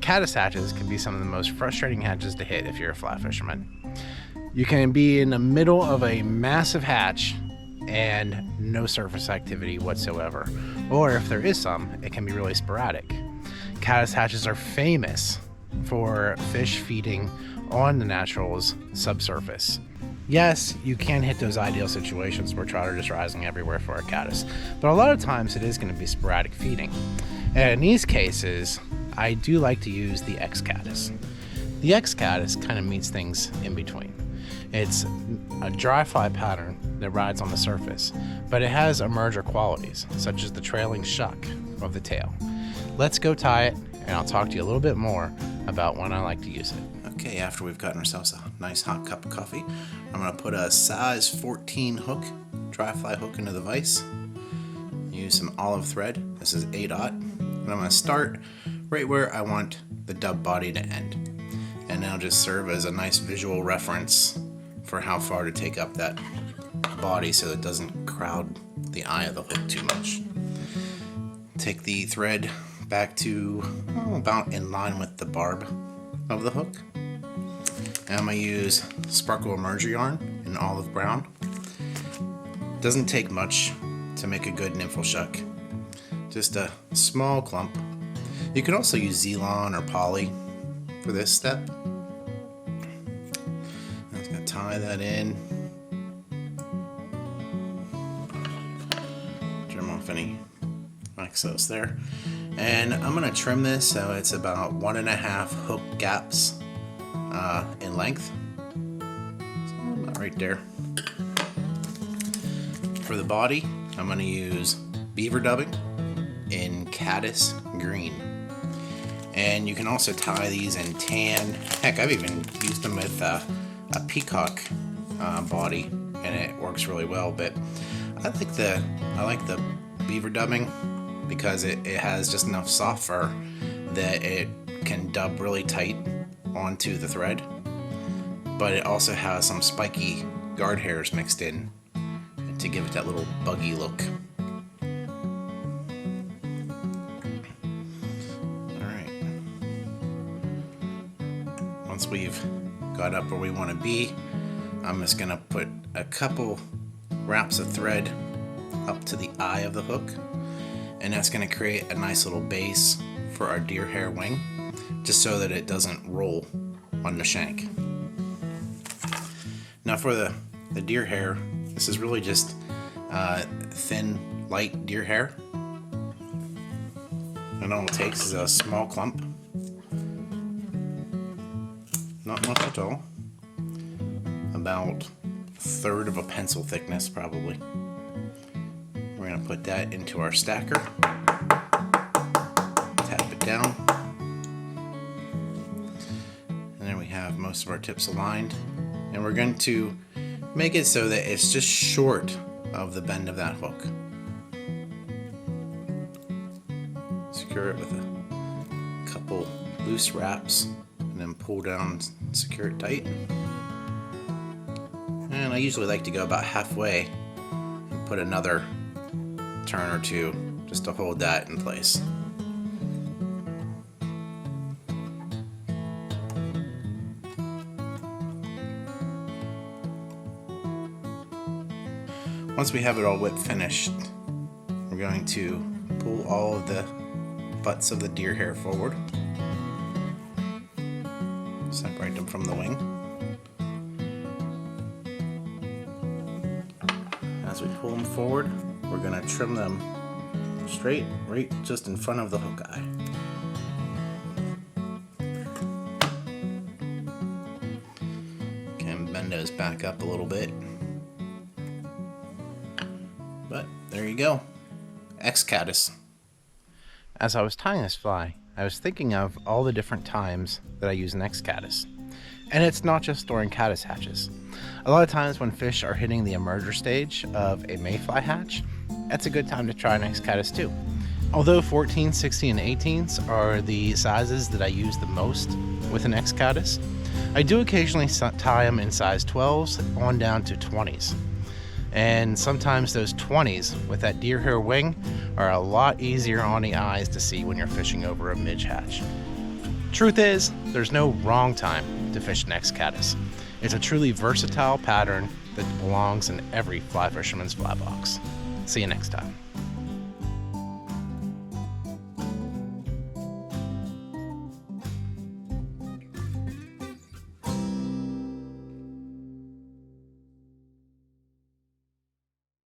caddis hatches can be some of the most frustrating hatches to hit if you're a fly fisherman. You can be in the middle of a massive hatch and no surface activity whatsoever. Or if there is some, it can be really sporadic. Caddis hatches are famous for fish feeding on the natural's subsurface. Yes, you can hit those ideal situations where trout are just rising everywhere for a caddis, but a lot of times it is going to be sporadic feeding. And in these cases, I do like to use the X Caddis. The X Caddis kind of meets things in between. It's a dry fly pattern that rides on the surface, but it has emerger qualities, such as the trailing shuck of the tail. Let's go tie it, and I'll talk to you a little bit more about when I like to use it. Okay, after we've gotten ourselves a nice hot cup of coffee, I'm going to put a size 14 hook, dry fly hook into the vise. Use some olive thread. This is 8/0. And I'm going to start right where I want the dub body to end. And that'll just serve as a nice visual reference for how far to take up that body so it doesn't crowd the eye of the hook too much. Take the thread back to about in line with the barb of the hook. And I'm going to use Sparkle Emerger yarn in olive brown. Doesn't take much to make a good nymphal shuck. Just a small clump. You can also use Z-Lon or poly for this step. I'm just going to tie that in. Trim off any excess there. And I'm going to trim this so it's about 1.5 hook gaps in length. So about right there. For the body, I'm going to use beaver dubbing in Caddis green. And you can also tie these in tan. Heck, I've even used them with a peacock body, and it works really well. But I like the beaver dubbing because it has just enough soft fur that it can dub really tight onto the thread. But it also has some spiky guard hairs mixed in to give it that little buggy look. Alright. Once we've got up where we want to be, I'm just going to put a couple wraps of thread up to the eye of the hook, and that's going to create a nice little base for our deer hair wing, just so that it doesn't roll on the shank. Now for the deer hair, this is really just thin, light deer hair. And all it takes is a small clump. Not much at all. About 1/3 of a pencil thickness, probably. We're going to put that into our stacker. Tap it down. And there we have most of our tips aligned. And we're going to make it so that it's just short of the bend of that hook. Secure it with a couple loose wraps and then pull down and secure it tight. And I usually like to go about halfway and put another turn or two just to hold that in place. Once we have it all whip finished, we're going to pull all of the butts of the deer hair forward. Separate them from the wing. As we pull them forward, we're going to trim them straight, right just in front of the hook eye. Can bend those back up a little bit. But there you go, X Caddis. As I was tying this fly, I was thinking of all the different times that I use an X Caddis. And it's not just during caddis hatches. A lot of times when fish are hitting the emerger stage of a mayfly hatch, that's a good time to try an X Caddis too. Although 14, 16, and 18s are the sizes that I use the most with an X Caddis, I do occasionally tie them in size 12s on down to 20s. And sometimes those 20s with that deer hair wing are a lot easier on the eyes to see when you're fishing over a midge hatch. Truth is, there's no wrong time to fish an X Caddis. It's a truly versatile pattern that belongs in every fly fisherman's fly box. See you next time.